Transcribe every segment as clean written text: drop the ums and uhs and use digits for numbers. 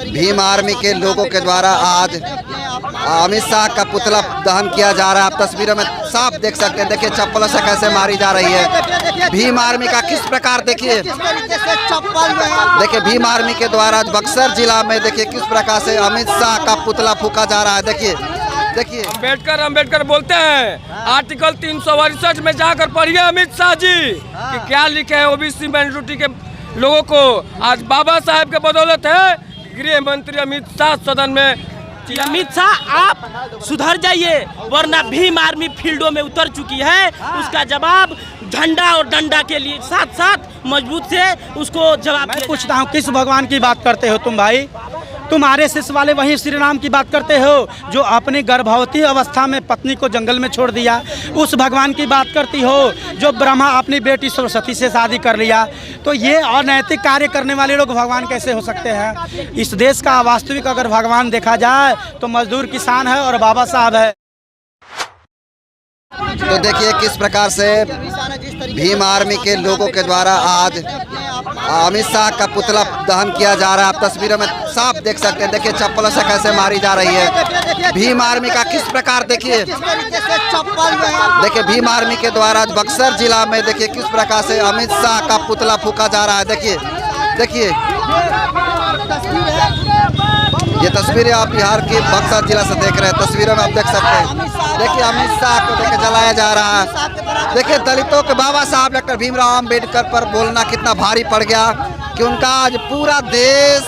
Bhim army के लोगों के द्वारा आज अमित शाह का पुतला दहन किया जा रहा है। आप तस्वीरों में साफ देख सकते हैं। देखिए चप्पलों से कैसे मारी जा रही है। भीम आर्मी का किस प्रकार देखिए भीम आर्मी के द्वारा बक्सर जिला में देखिए किस प्रकार से अमित शाह का पुतला फूका जा रहा है। देखिए अंबेडकर बोलते हैं आर्टिकल 368 में जाकर पढ़िए अमित शाह जी कि क्या लिखे हैं ओबीसी माइनॉरिटी के लोगों को। आज बाबा साहेब के बदौलत है गृह मंत्री अमित शाह सदन में। अमित शाह आप सुधर जाइए वरना भीम आर्मी फील्डों में उतर चुकी है। उसका जवाब झंडा और डंडा के लिए साथ साथ मजबूत से उसको जवाब। मैं पूछता हूँ किस भगवान की बात करते हो तुम भाई? तुम RSS वाले वहीं श्री राम की बात करते हो जो अपनी गर्भवती अवस्था में पत्नी को जंगल में छोड़ दिया। उस भगवान की बात करती हो जो ब्रह्मा अपनी बेटी सरस्वती से शादी कर लिया। तो ये अनैतिक कार्य करने वाले लोग भगवान कैसे हो सकते हैं? इस देश का वास्तविक अगर भगवान देखा जाए तो मजदूर किसान है और बाबा साहब है। तो देखिए किस प्रकार से भीम आर्मी के लोगों के द्वारा आज अमित शाह का पुतला दहन किया जा रहा है। आप तस्वीरों में साफ देख सकते हैं। देखिए चप्पलों से कैसे मारी जा रही है। भीम आर्मी का किस प्रकार देखिए भीम आर्मी के द्वारा बक्सर जिला में देखिए किस प्रकार से अमित शाह का पुतला फूका जा रहा है। देखिए ये तस्वीरें आप बिहार के बक्सर जिला से देख रहे हैं। तस्वीरों में आप देख सकते हैं। देखिए अमित शाह को देखे जलाया जा रहा है। देखिए दलितों के बाबा साहब डॉक्टर भीमराव अंबेडकर पर बोलना कितना भारी पड़ गया कि उनका आज पूरा देश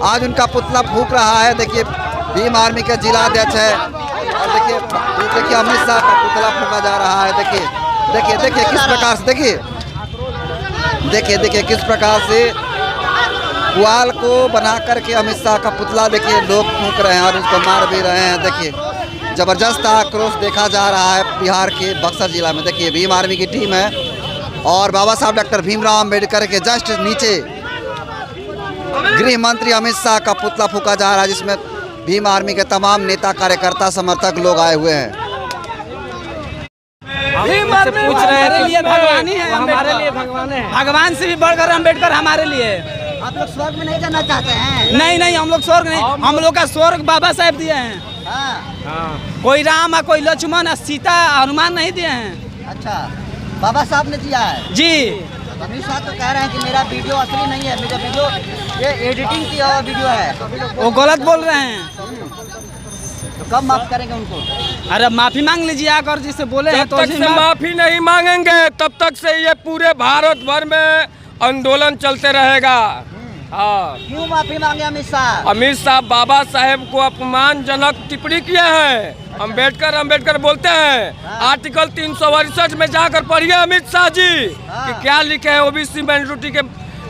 आज उनका पुतला फूक रहा है। देखिए भीम आर्मी के जिला अध्यक्ष है और देखिए अमित शाह का पुतला फूका जा रहा है। देखिए किस प्रकार से देखिए किस प्रकार से पुआल को बना करके अमित शाह का पुतला देखिए लोग फूंक रहे हैं और उसको मार भी रहे हैं। देखिए जबरदस्त आक्रोश देखा जा रहा है बिहार के बक्सर जिला में। देखिए भीम आर्मी की टीम है और बाबा साहब डॉक्टर भीमराव अंबेडकर के जस्ट नीचे गृह मंत्री अमित शाह का पुतला फूका जा रहा है जिसमें भीम आर्मी के तमाम नेता कार्यकर्ता समर्थक लोग आए हुए हैं। पूछ रहे लिए भगवान ही है, हमारे लिए भगवान है। भगवान से भी बढ़कर अंबेडकर हमारे लिए। आप लोग स्वर्ग में नहीं जाना चाहते हैं? नहीं हम लोग स्वर्ग नहीं, हम लोग का स्वर्ग बाबा साहब दिए हैं। कोई राम कोई लक्ष्मण सीता हनुमान नहीं दिए हैं। अच्छा बाबा साहब ने दिया है जी। अमित शाह तो कह रहे हैं कि मेरा वीडियो असली नहीं है, मेरा वीडियो ये एडिटिंग किया हुआ वीडियो है। वो गलत बोल रहे हैं। तो कब माफ करेंगे उनको? अरे माफी मांग लीजिए आकर जिससे बोले हैं तो माफी नहीं मांगेंगे तब तक से ये पूरे भारत भर में आंदोलन चलते रहेगा। हाँ क्यों माफी मांगे अमित शाह? अमित शाह बाबा साहेब को अपमानजनक टिप्पणी किया है। अंबेडकर बोलते हैं आर्टिकल 368 में जाकर पढ़िए अमित शाह जी कि क्या लिखे हैं ओबीसी माइनॉरिटी के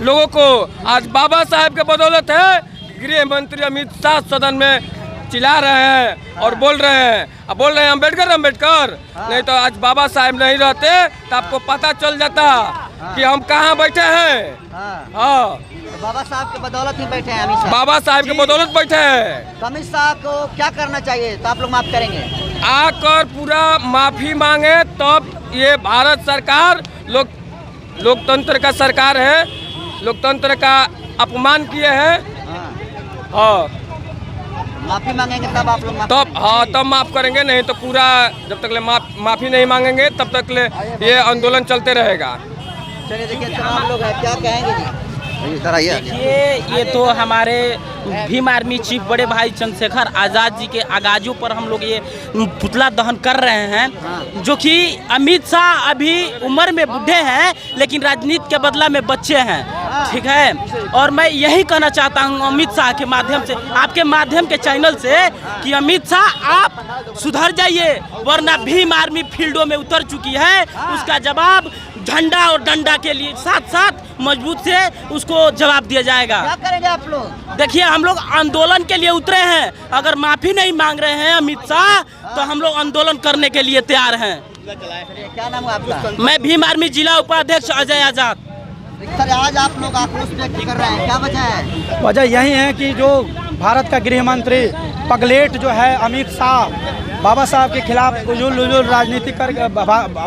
लोगों को। आज बाबा साहेब के बदौलत है गृह मंत्री अमित शाह सदन में चिल्ला रहे हैं और बोल रहे हैं अंबेडकर नहीं तो आज बाबा साहेब नहीं रहते तो आपको पता चल जाता कि हम कहाँ बैठे हैं। हाँ तो बाबा साहब के बदौलत ही बैठे हैं अमित शाह। बाबा साहेब के बदौलत बैठे हैं। तो अमित शाह को क्या करना चाहिए तो आप लोग माफ करेंगे? आकर पूरा माफी मांगे तब ये भारत सरकार लोकतंत्र का सरकार है, लोकतंत्र का अपमान किए हैं। हाँ माफी मांगेंगे तब आप लोग तब माफ करेंगे, नहीं तो पूरा जब तक ले माफी नहीं मांगेंगे तब तक ले ये आंदोलन चलते रहेगा। चलिए देखिए तमाम लोग हैं, क्या कहेंगे जी? देखिए ये तो हमारे भीम आर्मी चीफ बड़े भाई चंद्रशेखर आज़ाद जी के आगाजों पर हम लोग ये पुतला दहन कर रहे हैं जो कि अमित शाह अभी उम्र में बूढ़े हैं लेकिन राजनीति के बदला में बच्चे हैं। ठीक है और मैं यही कहना चाहता हूँ अमित शाह के माध्यम से आपके माध्यम के चैनल से कि अमित शाह आप सुधर जाइए वरना भीम आर्मी फील्डों में उतर चुकी है। उसका जवाब झंडा और डंडा के लिए साथ साथ मजबूत से उसको जवाब दिया जाएगा। क्या करेंगे आप लोग? देखिए हम लोग आंदोलन के लिए उतरे हैं। अगर माफी नहीं मांग रहे हैं अमित शाह तो हम लोग आंदोलन करने के लिए तैयार हैं। क्या नाम है आपका? मैं भीम आर्मी जिला उपाध्यक्ष अजय आजाद। सर आज आप लोग आक्रोश व्यक्त कर रहे हैं, क्या वजह है? वजह यही है कि जो भारत का गृह मंत्री पगलेट जो है अमित शाह बाबा साहब के खिलाफ उजुल राजनीति कर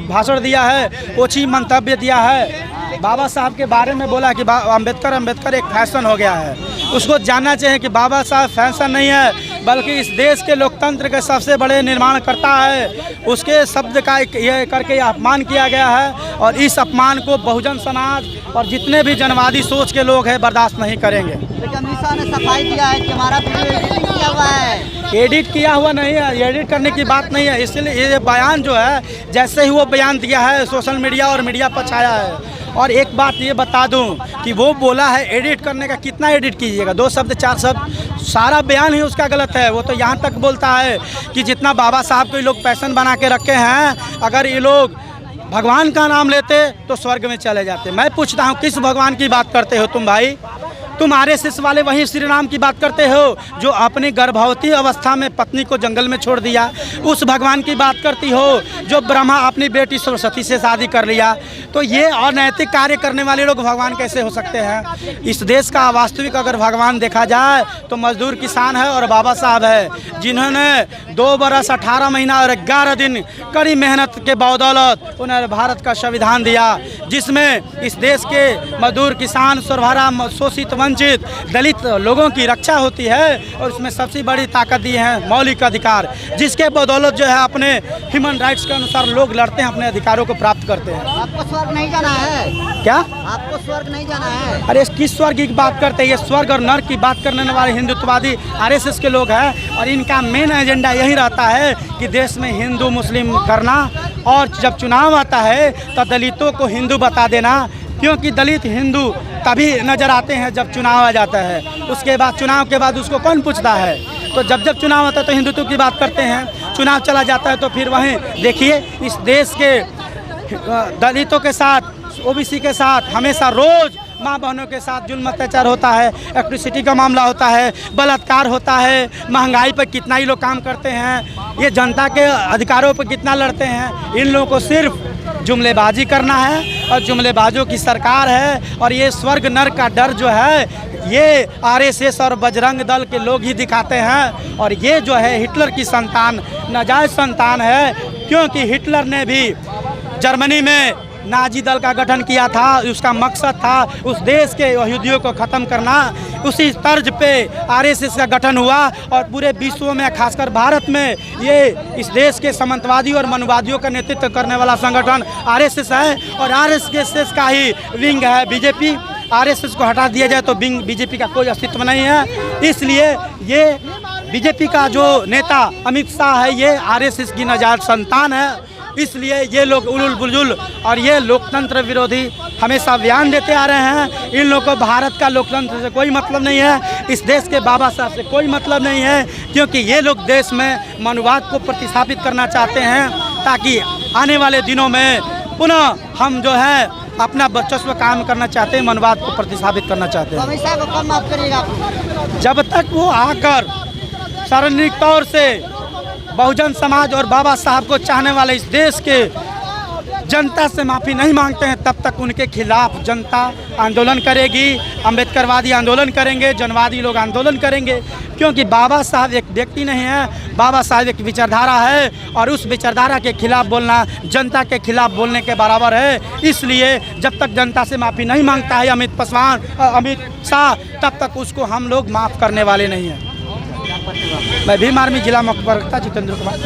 भाषण दिया है, ओछी मंतव्य दिया है। बाबा साहब के बारे में बोला कि अंबेडकर एक फैशन हो गया है। उसको जानना चाहिए कि बाबा साहब फैशन नहीं है, बल्कि इस देश के लोकतंत्र के सबसे बड़े निर्माण करता है। उसके शब्द का ये करके अपमान किया गया है और इस अपमान को बहुजन समाज और जितने भी जनवादी सोच के लोग हैं बर्दाश्त नहीं करेंगे। लेकिन अमित शाह ने सफाई दिया है कि हमारा वीडियो एडिटिंग किया हुआ है। एडिट किया हुआ नहीं है, एडिट करने की बात नहीं है। इसलिए ये बयान जो है जैसे ही वो बयान दिया है सोशल मीडिया और मीडिया पर छाया है। और एक बात ये बता दूं कि वो बोला है एडिट करने का, कितना एडिट कीजिएगा, 2 शब्द 4 शब्द, सारा बयान ही उसका गलत है। वो तो यहाँ तक बोलता है कि जितना बाबा साहब को ये लोग पैशन बना के रखे हैं, अगर ये लोग भगवान का नाम लेते तो स्वर्ग में चले जाते। मैं पूछता हूँ किस भगवान की बात करते हो तुम भाई? तुम RSS वाले वही श्री राम की बात करते हो जो अपनी गर्भवती अवस्था में पत्नी को जंगल में छोड़ दिया। उस भगवान की बात करती हो जो ब्रह्मा अपनी बेटी सरस्वती से शादी कर लिया। तो ये अनैतिक कार्य करने वाले लोग भगवान कैसे हो सकते हैं? इस देश का वास्तविक अगर भगवान देखा जाए तो मजदूर किसान है और बाबा साहब है, जिन्होंने 2 बरस 18 महीना और 11 दिन कड़ी मेहनत के बदौलत उन्होंने भारत का संविधान दिया, जिसमें इस देश के मजदूर किसान सर्वहारा शोषित वंचित दलित लोगों की रक्षा होती है। और उसमें सबसे बड़ी ताकत दी है मौलिक अधिकार, जिसके बदौलत जो है अपने ह्यूमन राइट्स के अनुसार लोग लड़ते हैं, अपने अधिकारों को प्राप्त करते हैं। आपको स्वर्ग नहीं जाना है क्या? आपको स्वर्ग नहीं जाना है? अरे किस स्वर्ग की बात करते हैं? ये स्वर्ग और नर्क की बात करने वाले हिंदुत्ववादी RSS के लोग हैं और इनका मेन एजेंडा यही रहता है कि देश में हिंदू मुस्लिम करना, और जब चुनाव आता है तो दलितों को हिंदू बता देना, क्योंकि दलित हिंदू तभी नज़र आते हैं जब चुनाव आ जाता है। उसके बाद चुनाव के बाद उसको कौन पूछता है? तो जब चुनाव आता है तो हिंदुत्व की बात करते हैं, चुनाव चला जाता है तो फिर वहीं देखिए इस देश के दलितों के साथ OBC के साथ हमेशा रोज़ माँ बहनों के साथ जुल्म अत्याचार होता है, इलेक्ट्रिसिटी का मामला होता है, बलात्कार होता है, महंगाई पर कितना ही लोग काम करते हैं, ये जनता के अधिकारों पर कितना लड़ते हैं। इन लोगों को सिर्फ जुमलेबाजी करना है और जुमलेबाजों की सरकार है। और ये स्वर्ग नरक का डर जो है ये RSS और बजरंग दल के लोग ही दिखाते हैं। और ये जो है हिटलर की संतान, नाजायज संतान है, क्योंकि हिटलर ने भी जर्मनी में नाजी दल का गठन किया था। उसका मकसद था उस देश के यहूदियों को ख़त्म करना। उसी तर्ज पे RSS का गठन हुआ और पूरे विश्व में खासकर भारत में ये इस देश के सामंतवादी और मनुवादियों का नेतृत्व करने वाला संगठन RSS है। और RSS का ही विंग है BJP। RSS को हटा दिया जाए तो विंग BJP का कोई अस्तित्व नहीं है। इसलिए ये BJP का जो नेता अमित शाह है ये RSS की नाजायज संतान है। इसलिए ये लोग उलुल बुलजुल और ये लोकतंत्र विरोधी हमेशा बयान देते आ रहे हैं। इन लोगों को भारत का लोकतंत्र से कोई मतलब नहीं है, इस देश के बाबा साहब से कोई मतलब नहीं है, क्योंकि ये लोग देश में मनुवाद को प्रतिस्थापित करना चाहते हैं ताकि आने वाले दिनों में पुनः हम जो है अपना वर्चस्व काम करना चाहते हैं, मनुवाद को प्रतिस्थापित करना चाहते हैं। अमित शाह को कब माफ करिएगा आप? जब तक वो आकर सार्वजनिक तौर से बहुजन समाज और बाबा साहब को चाहने वाले इस देश के जनता से माफ़ी नहीं मांगते हैं, तब तक उनके खिलाफ जनता आंदोलन करेगी, अम्बेडकरवादी आंदोलन करेंगे, जनवादी लोग आंदोलन करेंगे। क्योंकि बाबा साहब एक व्यक्ति नहीं है, बाबा साहब एक विचारधारा है और उस विचारधारा के खिलाफ बोलना जनता के खिलाफ बोलने के बराबर है। इसलिए जब तक जनता से माफ़ी नहीं मांगता है अमित शाह, तब तक उसको हम लोग माफ़ करने वाले नहीं हैं। मैं भीम आर्मी जिला मुख्य प्रवक्ता जितेंद्र कुमार।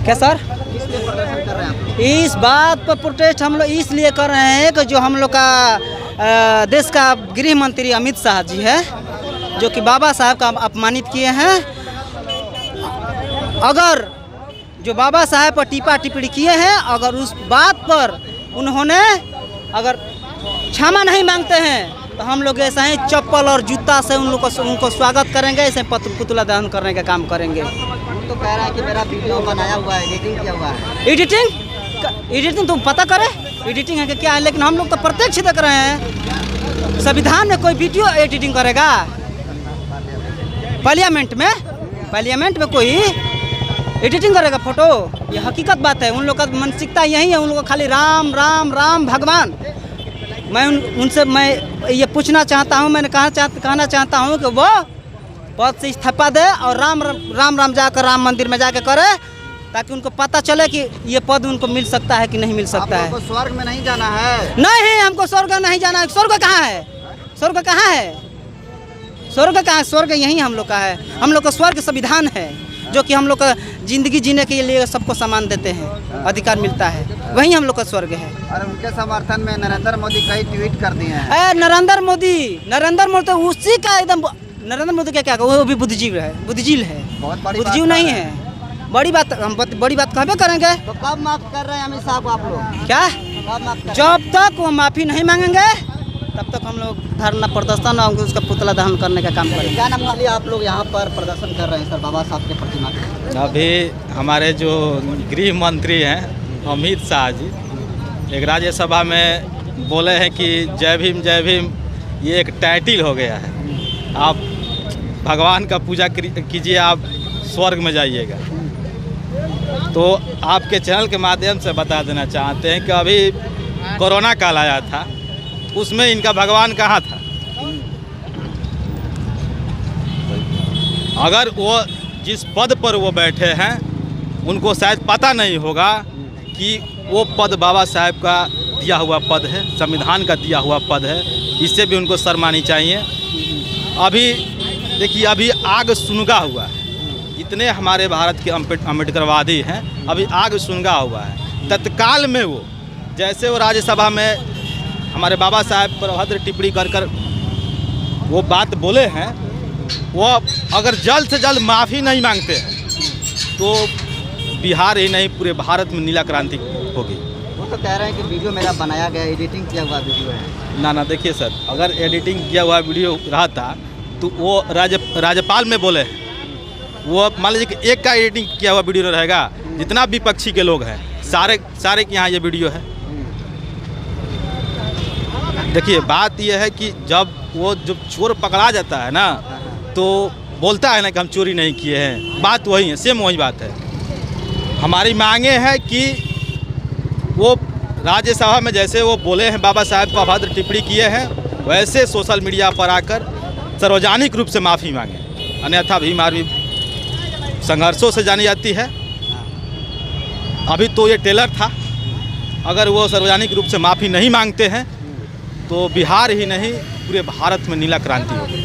क्या सर? इस बात पर प्रोटेस्ट हम लोग इसलिए कर रहे हैं कि जो हम लोग का देश का गृह मंत्री अमित शाह जी है, जो कि बाबा साहब का अपमानित किए हैं। अगर जो बाबा साहब पर टीपा टिप्पणी किए हैं, अगर उस बात पर उन्होंने अगर क्षमा नहीं मांगते हैं तो हम लोग ऐसा ही चप्पल और जूता से उनको स्वागत करेंगे, ऐसे पुतला दहन करने का काम करेंगे। तो कह रहा है कि मेरा वीडियो बनाया हुआ है, एडिटिंग किया हुआ है। एडिटिंग तुम पता करे एडिटिंग है कि क्या है, लेकिन हम लोग तो प्रत्यक्ष देख रहे हैं। संविधान में कोई वीडियो एडिटिंग करेगा? पार्लियामेंट में कोई एडिटिंग करेगा फोटो? ये हकीकत बात है। उन लोग का मानसिकता यही है, उन लोग को खाली राम राम राम भगवान। मैं उनसे मैं ये पूछना चाहता हूँ, मैंने कहना चाहता हूँ कि वो पद से इस्तीफा दे और राम राम जाकर राम मंदिर में जाके करे, ताकि उनको पता चले कि ये पद उनको मिल सकता है कि नहीं मिल सकता है। आपको स्वर्ग में नहीं जाना है? नहीं, हमको स्वर्ग नहीं जाना है। स्वर्ग कहाँ है? स्वर्ग कहाँ है? स्वर्ग कहाँ है? स्वर्ग यहीं हम लोग का है। हम लोग का स्वर्ग संविधान है, जो कि हम लोग का जिंदगी जीने के लिए सबको सम्मान देते हैं, अधिकार मिलता है, वहीं हम लोग का स्वर्ग है। और उनके समर्थन में नरेंद्र मोदी कई ट्वीट कर दिए हैं। नरेंद्र मोदी तो उसी का एकदम, नरेंद्र मोदी क्या वो भी बुद्धिजीवी है, बुद्धिजील है, बहुत बड़ी बुद्धिजीव बात नहीं है। है। बड़ी बात कहबे करेंगे। तो कब माफ कर रहे हैं अमित शाह को आप लोग? क्या? कब माफ कर? जब तक वो माफी नहीं मांगेंगे तब तक हम लोग धरना प्रदर्शन और उसका पुतला दहन करने का काम करेंगे। क्या नाम के लिए आप लोग यहाँ पर प्रदर्शन कर रहे हैं सर बाबा साहब के प्रतिमा के? अभी हमारे जो गृह मंत्री हैं अमित शाह जी एक राज्यसभा में बोले हैं कि जय भीम ये एक टाइटिल हो गया है, आप भगवान का पूजा कीजिए, आप स्वर्ग में जाइएगा। तो आपके चैनल के माध्यम से बता देना चाहते हैं कि अभी कोरोना काल आया था, उसमें इनका भगवान कहाँ था? अगर वो जिस पद पर वो बैठे हैं उनको शायद पता नहीं होगा कि वो पद बाबा साहेब का दिया हुआ पद है, संविधान का दिया हुआ पद है। इससे भी उनको शर्म आनी चाहिए। अभी देखिए, अभी आग सुनगा हुआ है, इतने हमारे भारत के अम्बेडकरवादी हैं, अभी आग सुनगा हुआ है। तत्काल में वो जैसे वो राज्यसभा में हमारे बाबा साहेब पर अभद्र टिप्पणी कर वो बात बोले हैं, वो अगर जल्द से जल्द माफ़ी नहीं मांगते हैं तो बिहार ही नहीं पूरे भारत में नीला क्रांति होगी। वो तो कह रहे हैं कि वीडियो मेरा बनाया गया, एडिटिंग किया हुआ वीडियो है। ना देखिए सर, अगर एडिटिंग किया हुआ वीडियो रहता तो वो राज्यपाल में बोले हैं, वो मान लीजिए कि एक का एडिटिंग किया हुआ वीडियो रहेगा, जितना विपक्षी के लोग हैं सारे के यहाँ ये वीडियो है। देखिए, बात यह है कि जब चोर पकड़ा जाता है ना तो बोलता है ना कि हम चोरी नहीं किए हैं, बात वही है, सेम वही बात है। हमारी मांगे हैं कि वो राज्यसभा में जैसे वो बोले हैं बाबा साहब को अभद्र टिप्पणी किए हैं, वैसे सोशल मीडिया पर आकर सार्वजनिक रूप से माफ़ी मांगे, अन्यथा भीम आर्मी संघर्षों से जानी जाती है। अभी तो ये टेलर था, अगर वो सार्वजनिक रूप से माफ़ी नहीं मांगते हैं तो बिहार ही नहीं पूरे भारत में नीला क्रांति होगी।